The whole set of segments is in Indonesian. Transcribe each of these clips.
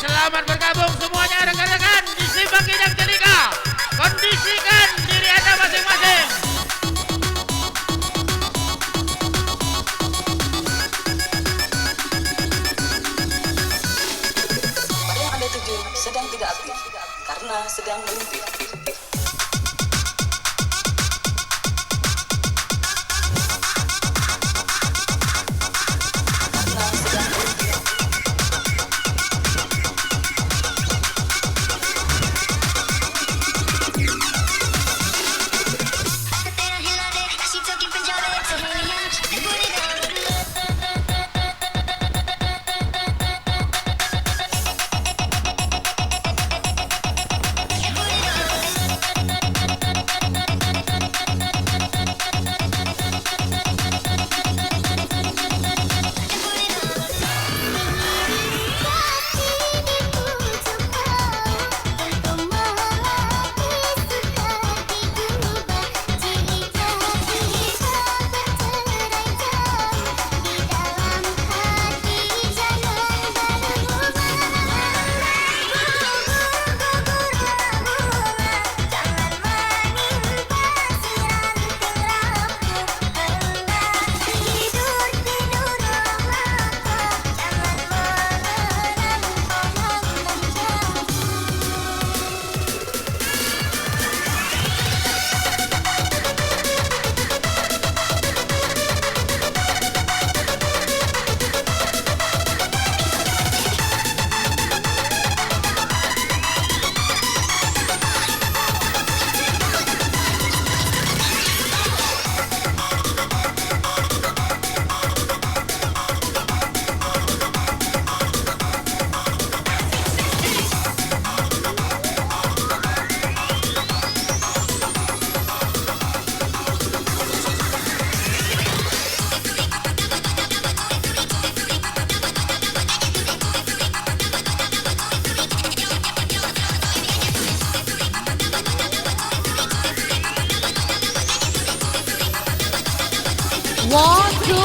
selamat bergabung semuanya rekan-rekan di Simpang Kijang Celika. Kondisikan diri Anda masing-masing. Pada yang Anda tuju sedang tidak aktif karena sedang melimpit. One, two,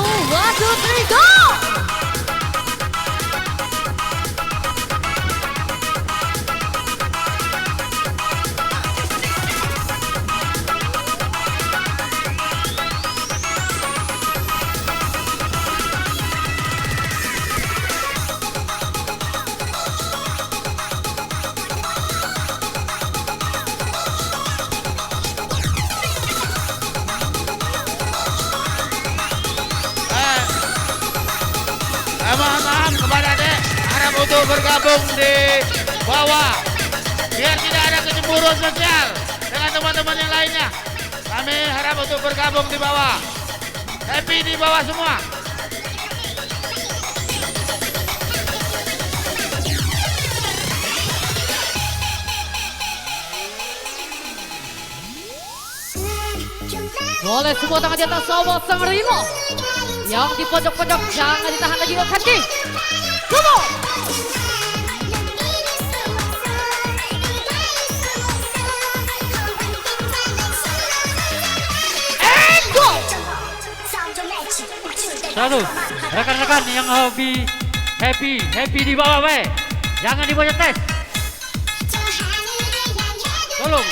three, go! Mohon kepada Dek, harap untuk bergabung di bawah biar tidak ada kecemburuan sosial dengan teman-teman yang lainnya. Kami harap untuk bergabung di bawah. Happy di bawah semua. Boleh semua tangan di atas sobat sang Rino. Yang di pojok-pojok jangan ditahan lagi buat hati. Come on! And go! Selalu rekan-rekan yang happy di bawah we. Jangan di bawah tes. Tolong.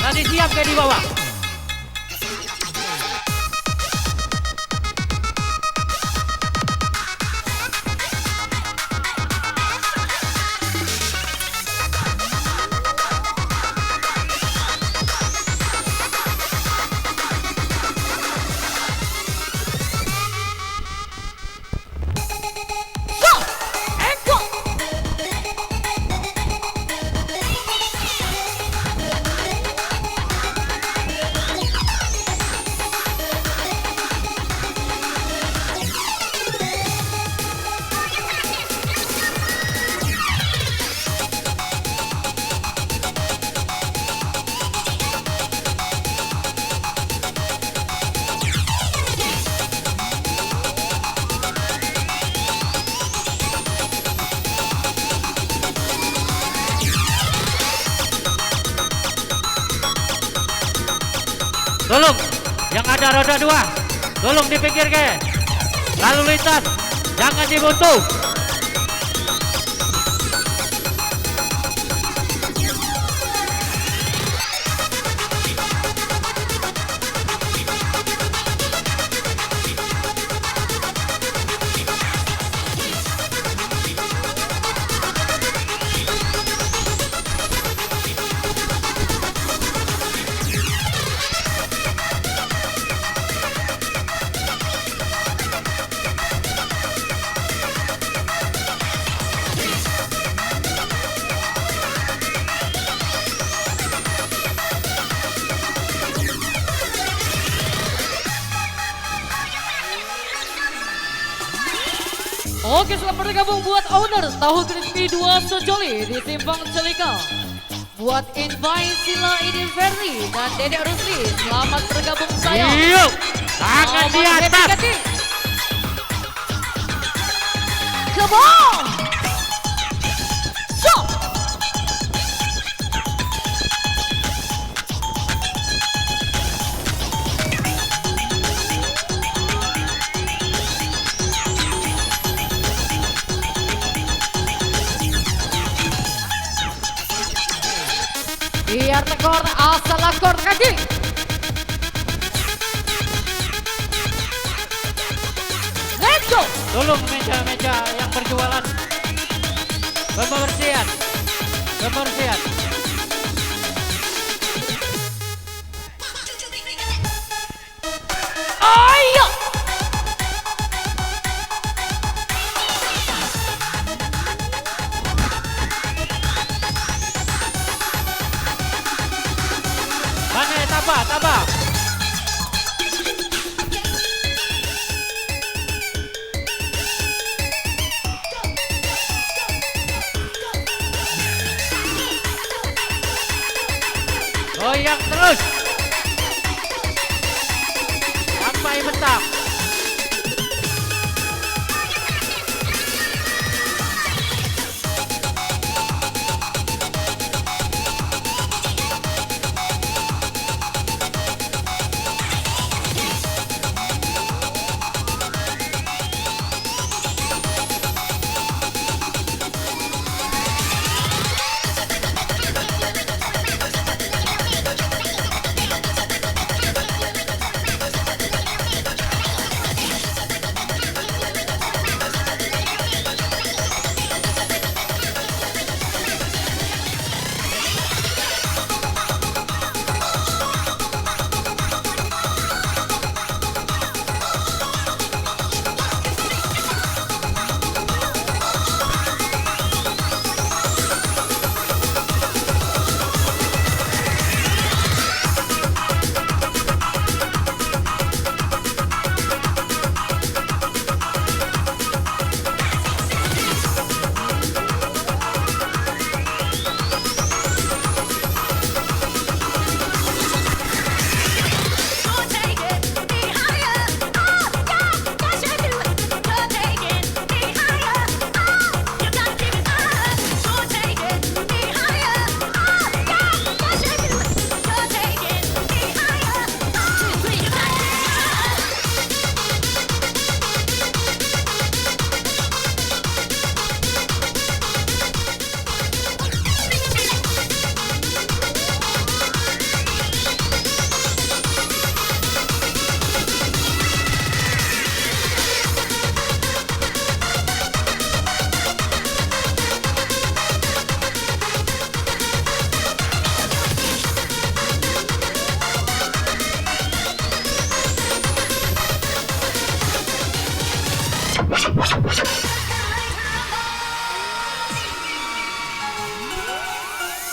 Tadi siap ke di bawah? Tolong Yang ada roda 2, tolong dipinggirkan. Lalu lintas, jangan dibuntu. Oke, selamat bergabung buat owner tahu crispy 2 Sejoli di Simpang Celika. Buat invite Sila Idin Ferry dan Dedek Rusli, selamat bergabung saya. Yuk, tangan di atas. Come on! Stop! Biar tekor asal akor kaki. Let's go. Tolong meja-meja yang berjualan. Pembersihan. Ayo. Mana tabah. Goyang terus. Sampai mentak.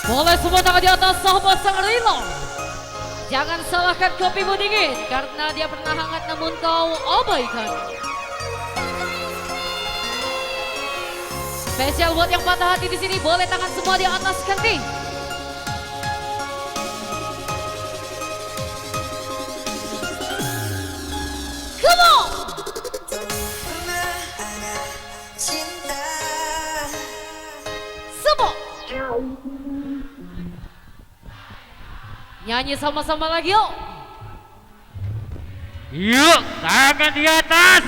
Boleh semua tangan di atas sahabat sang Rino. Jangan salahkan kopimu dingin karena dia pernah hangat namun kau abaikan. Spesial buat yang patah hati di sini, boleh tangan semua di atas kanti. Come on. Semua nyanyi sama-sama lagi yuk. Yuk, tangan di atas.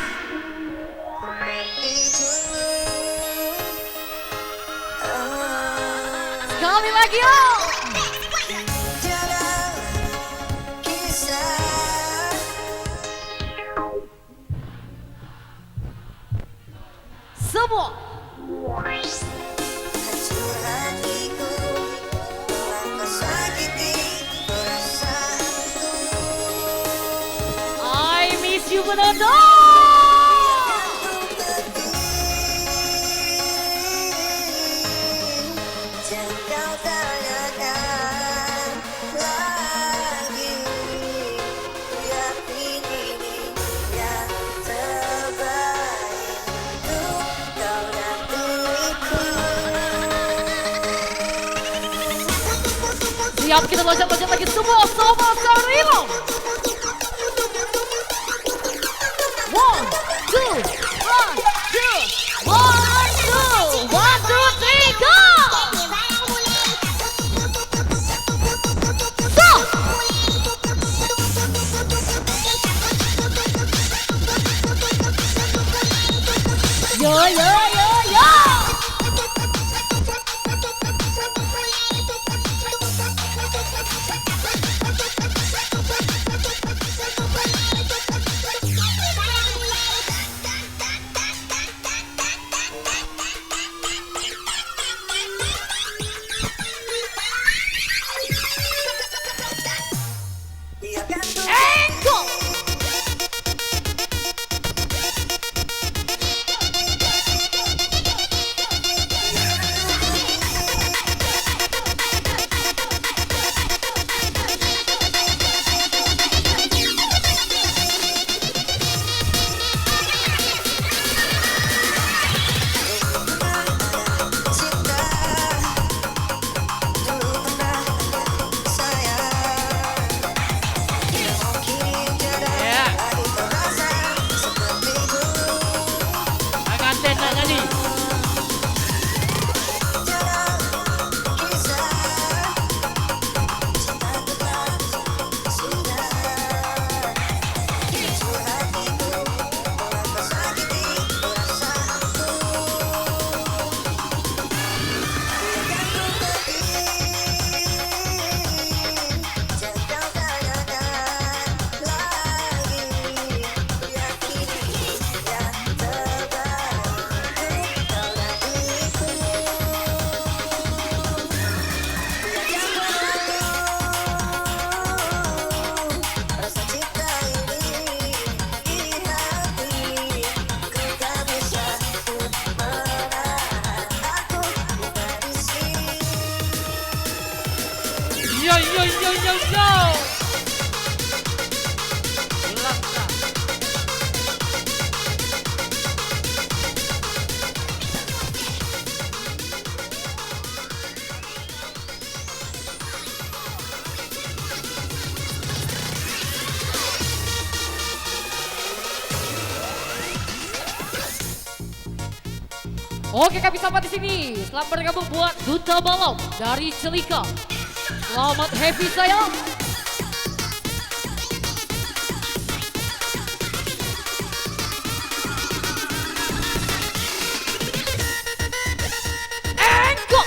Sekali lagi yuk. Semua. I miss you benar. Siap, kita loncat-loncat lagi semua Sobat Sarimo. 1, 2, 1, 2, 1, 2, 1, 2, 3, go! Stop! Yo, yo, yo, yo! Yo, yo, yo, yo, yo. Langkah. Oke, kami sampai di sini. Selamat bergabung buat Duta Balap dari Celika. Selamat happy sayang. And go.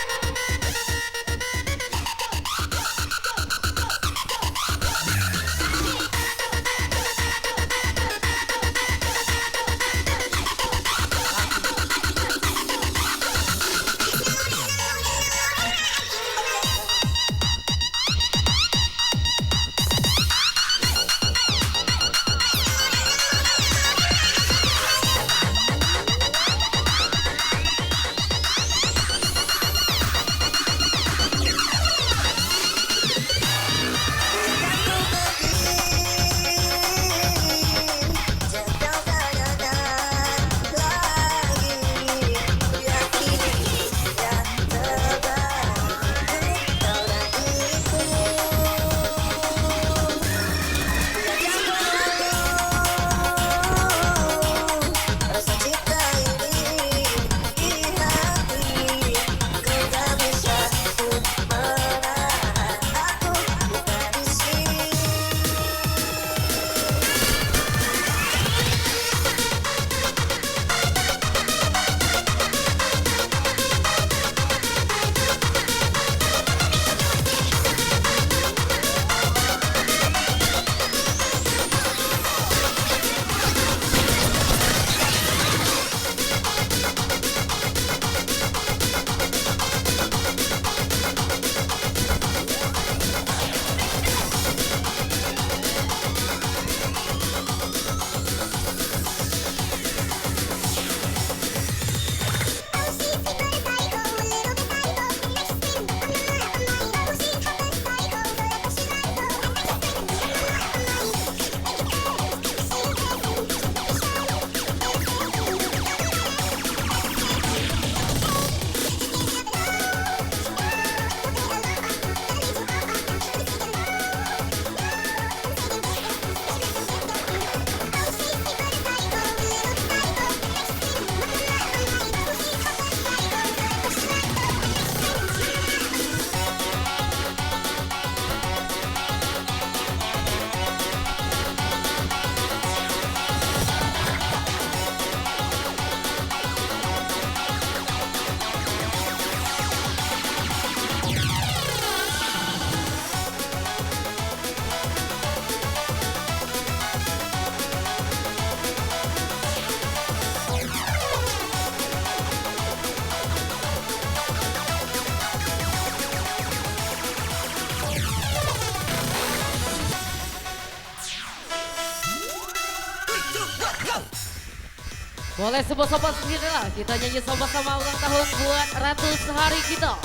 Boleh sobat-sobat sendiri lah, kita nyanyi sama-sama ulang tahun buat Ratu Sehari kita.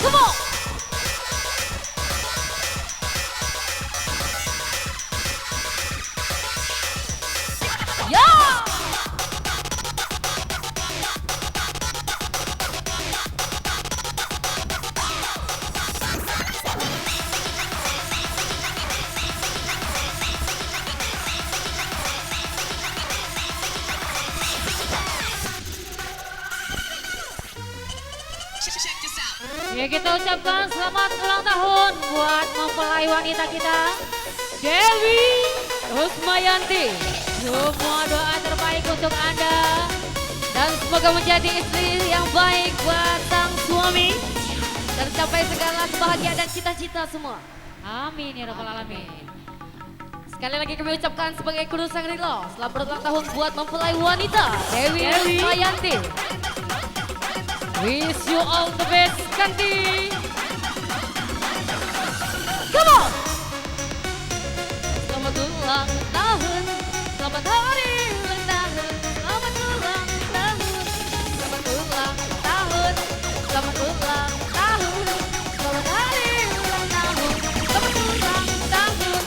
Come on! Ya! Ya kita ucapkan selamat ulang tahun buat mempelai wanita kita Dewi Rusmayanti. Semua doa terbaik untuk Anda dan semoga menjadi istri yang baik buat sang suami dan capai segala kebahagiaan dan cita-cita semua. Amin ya rabbal alamin. Sekali lagi kami ucapkan sebagai kru Shangri-La selamat ulang tahun buat mempelai wanita Dewi Rusmayanti. Wish you all the best, Kanti. Come on. Selamat ulang tahun, selamat hari ulang tahun, selamat ulang tahun, selamat ulang tahun, selamat ulang tahun, selamat hari ulang tahun, selamat ulang tahun.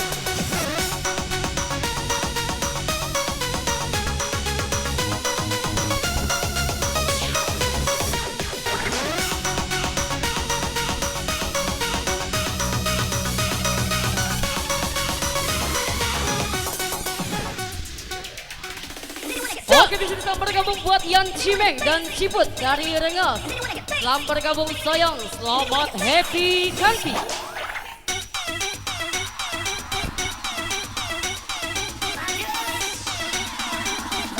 Oke, di sini selamat bergabung buat Yan Cimeng dan Ciput dari Rengas. Selamat bergabung sayang, selamat happy Kanti.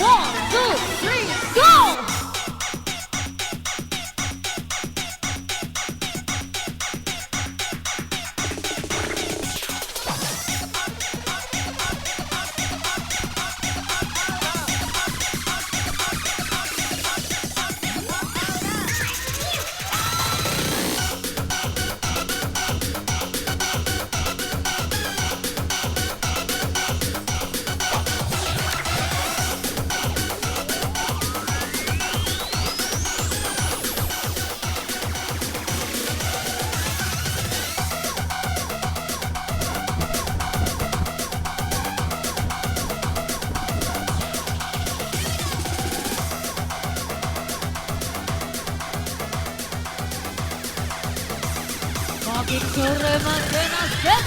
One, two, three, go! Makin sore makin asik.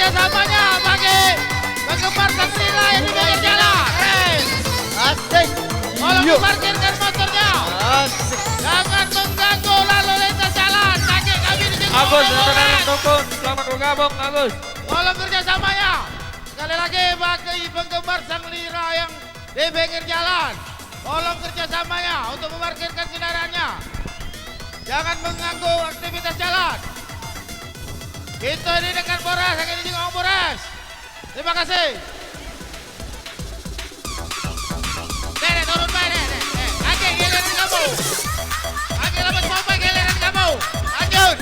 kerjasamanya bagi penggemar Satrila yang di pinggir jalan. Asik. Tolong diparkirkan motornya. Asik. Jangan mengganggu lalu lintas jalan. Kaki kami di sini. Agus, rekan Tukun, selamat bergabung Agus. Tolong kerjasamanya. Sekali lagi bagi penggemar Sang Lira yang di pinggir jalan. Tolong kerjasamanya untuk memarkirkan kendaraannya. Jangan mengganggu aktivitas jalan. Kita ini dengan Polres, akan dijenguk Om Polres. Terima kasih. Nenek turun baik, nenek. Kaki giliran kamu. Kaki lepas pompa giliran kamu. Lanjut.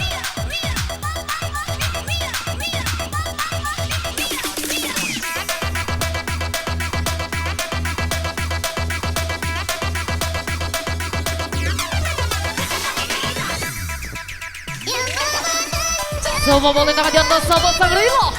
Semua boleh nak jantan sahabat Sang Lira.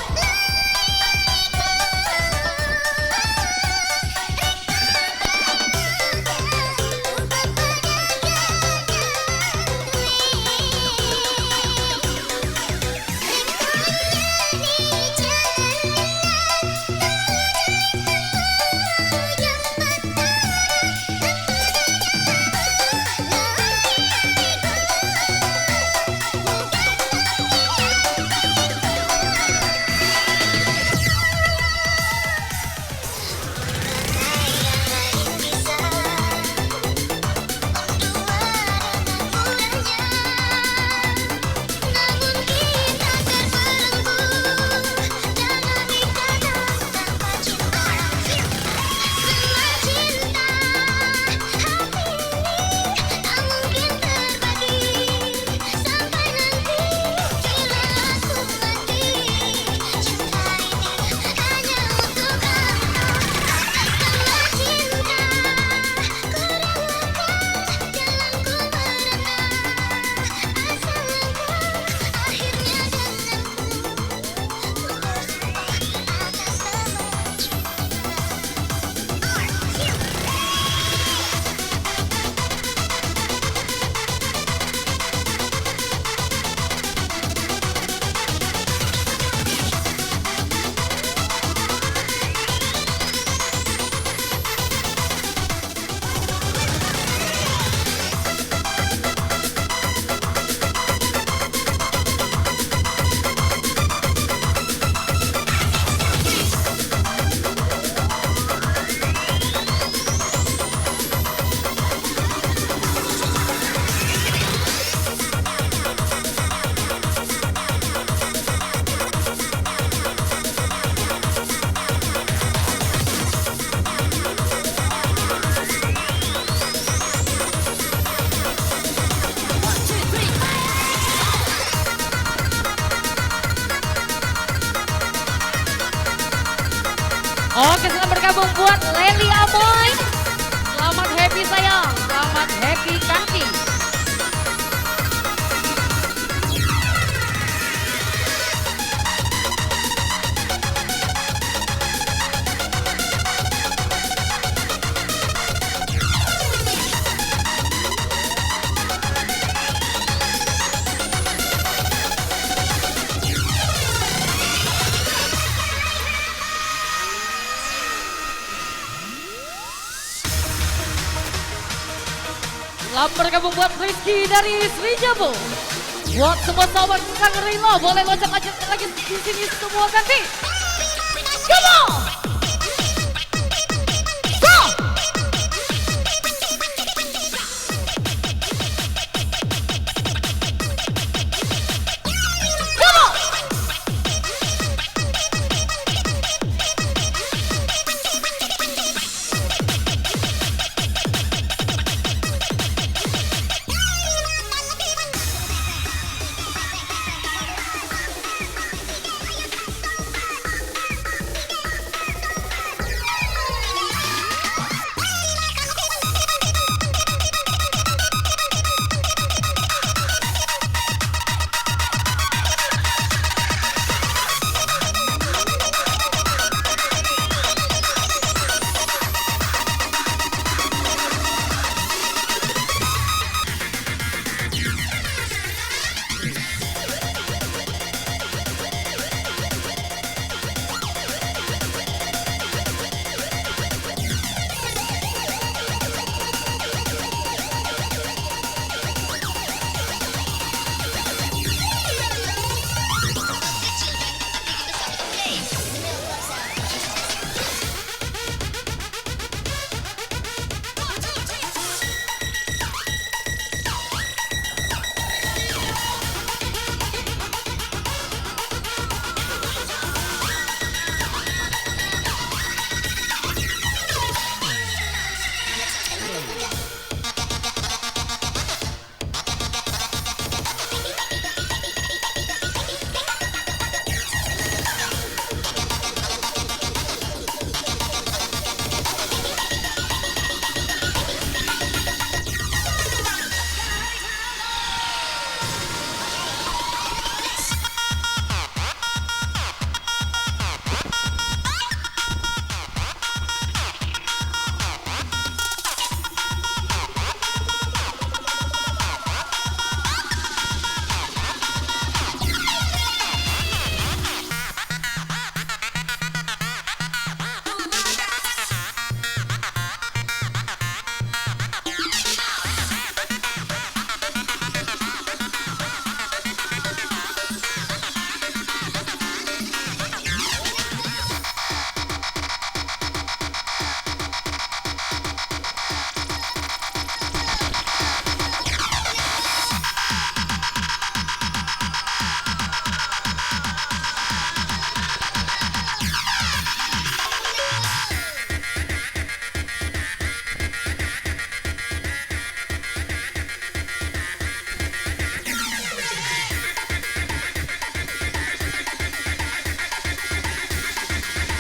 Oke, selamat bergabung buat Leli Amoy. Selamat happy sayang, selamat happy kaki. Selamat bergabung buat Rizky dari Sri Jabo. Buat semua sahabat Sang Lira, boleh loncat lagi di sini semua ganti. Come on! Go! Come on!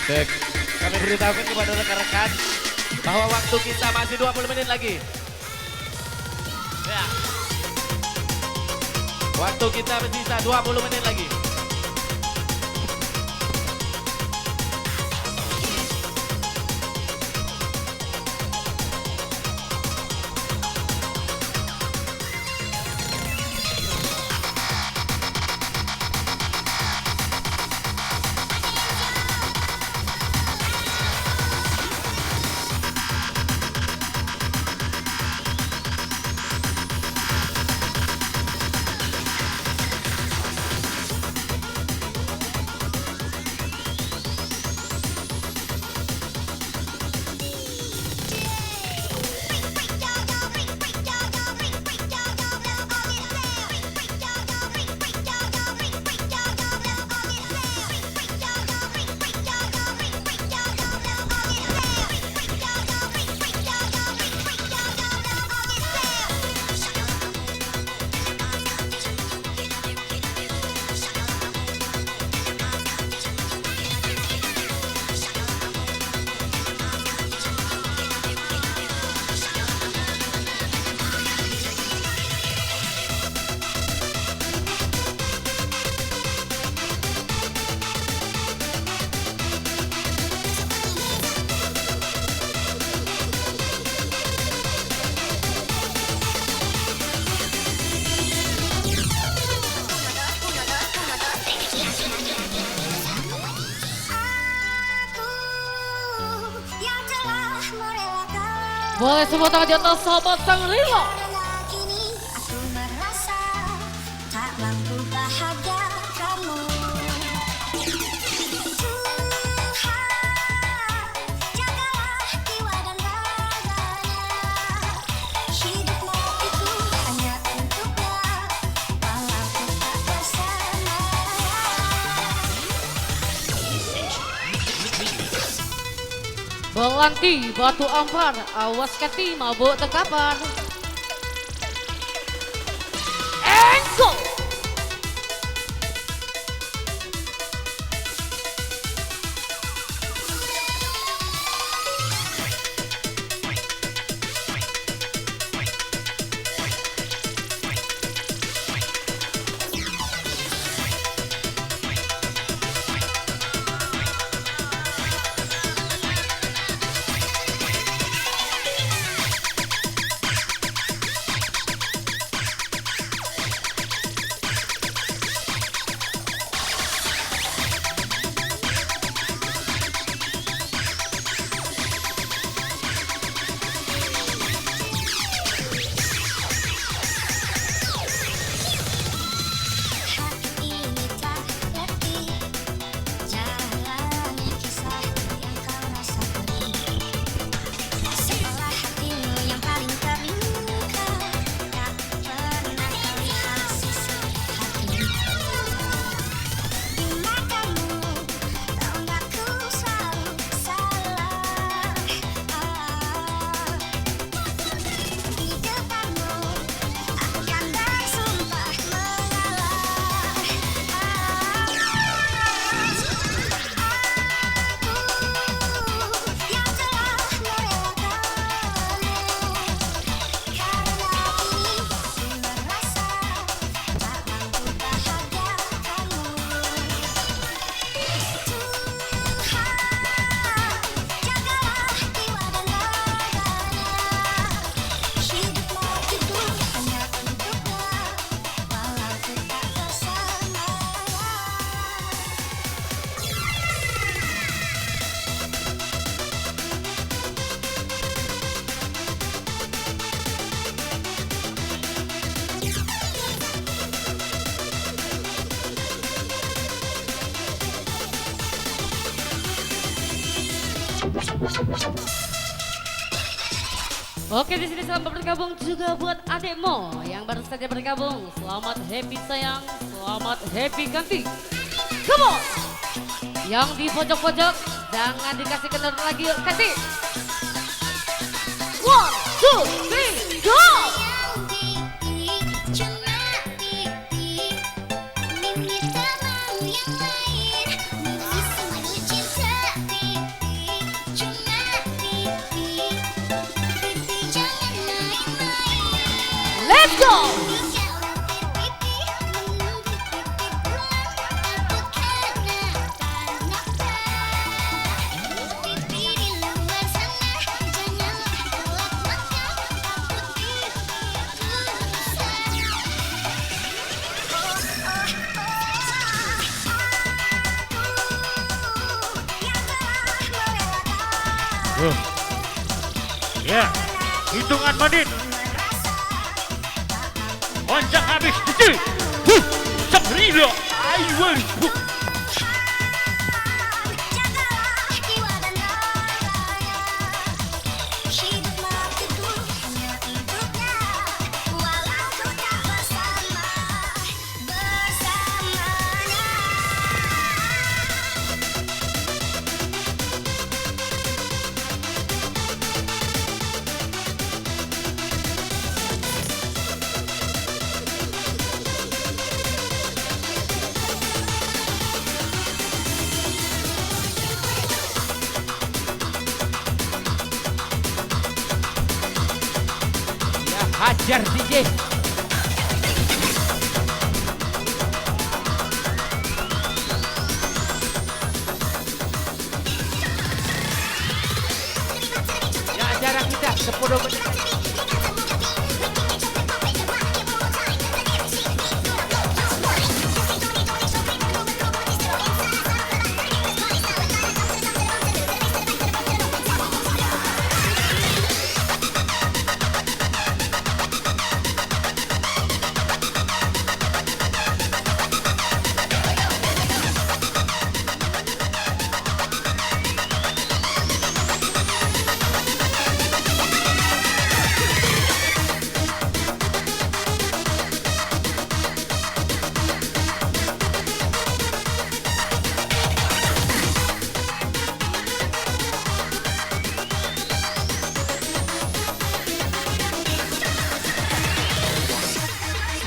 Cek. Kami beritahukan kepada rekan-rekan bahwa waktu kita masih 20 menit lagi. Ya. Waktu kita bersisa 20 menit lagi. Boleh semua tangan di atas sahabat Shangri-La. Kini aku merasa tak mampu bahagia kamu. Tuhan, jagalah jiwa dan raganya. Hidupmu itu hanya untuknya, walau ku tak bersama. Belanti, batu ampar, awas kati mabuk terkapar. Enzo. Hati ini tak letih, jalani kisah yang kau rasa pedih. Seolah hatimu yang paling terluka, tak pernah kau lihat sisi hatimu. Di matamu, tahu nggak ku selalu salah. Di depanmu, aku kan bersumpah mengalah. Aku yang telah merelakanmu, karena kini aku merasa tak mampu bahagia kamu. Tuhan, jagalah jiwa dan raganya. Hidupmu itu hanya untuknya, walau ku tak bersama. Oke, di sini selamat bergabung juga buat adekmu yang baru saja bergabung. Selamat happy sayang, selamat happy ganti. Come on. Yang di pojok-pojok jangan dikasih kendor lagi, yuk kasih. 1, 2, 3, go. Mimpi temanmu yang lain, mimpi semadu cinta. Ya, hitungan menit. Panjang habis. Sabrina, I will. Jagalah jiwa dan raganya. Hiduplah itu hanya untuknya. Walau ku tak bersamanya. Ya hajar DJ. Ya jarak kita 10 menit.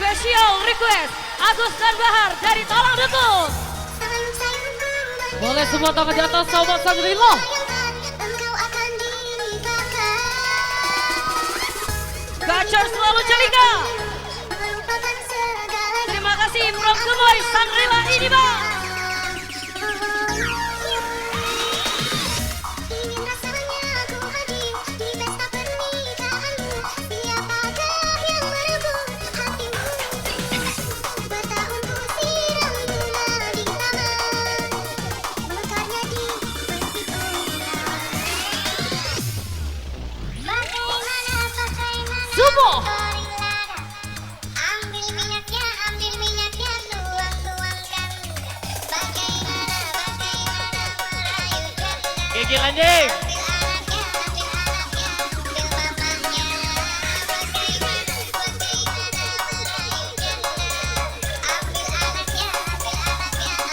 Special request Agus dan Bahar dari Talang Detus. Boleh semua tangan di atas sobat Sangrila. Engkau akan dilimpahkan. Gacor selalu celika. Melupakan segala. Terima kasih from Gemoy Sangrila ini bang. Ingin rasanya ku hadir di pesta pernikahanmu. Siapakah yang merebut hatimu? Bertahun ku siram bunga di taman. Mekarnya di bagaimana Sumo. ambil minyaknya tuang-tuangkan. Bagaimana merayukan. Gigi Lanjing. Ambil anaknya, ambil mamanya. Bagaimana merayukan. Ambil anaknya,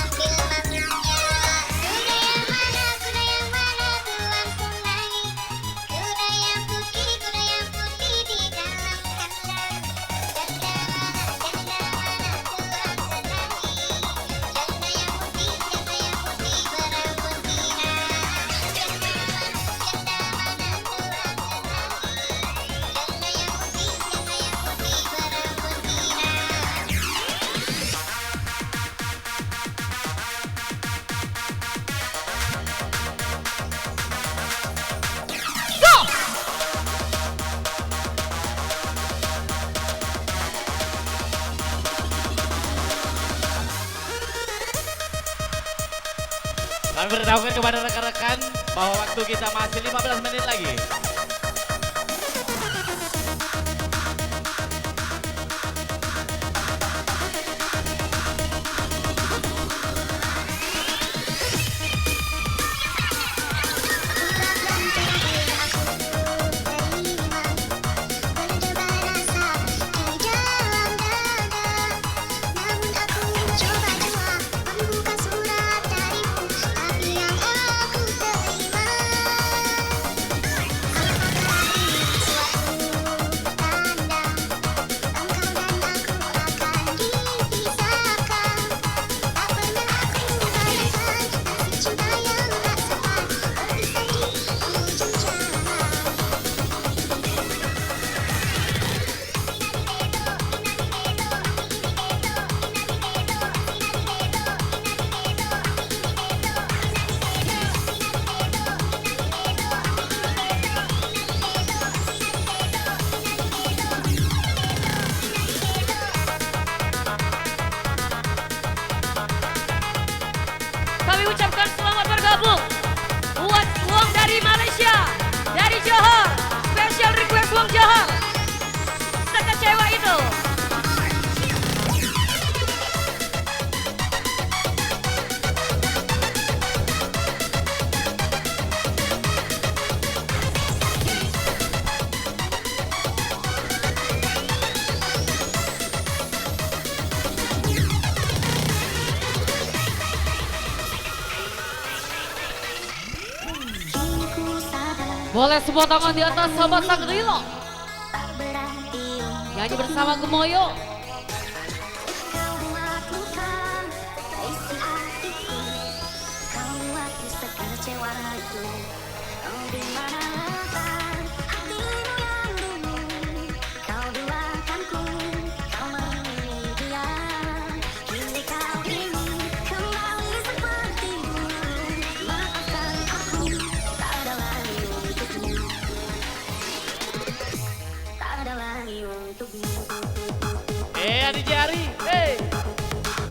ambil mamanya. Kuda yang mana tuan senangi. Kuda yang putih di dalam kandang. Janda mana tuan senangi. Janda yang putih berambut pirang. Kami beritahukan kepada rekan-rekan bahwa waktu kita masih 15 menit lagi. dari Malaysia, dari Johor. Special request Wong Johor. Sekecewa itu. Boleh semua tangan di atas sahabat Sangrilo. Nyanyi bersama Gemoyo. Kau buatku sekecewa itu. Kau di mana letak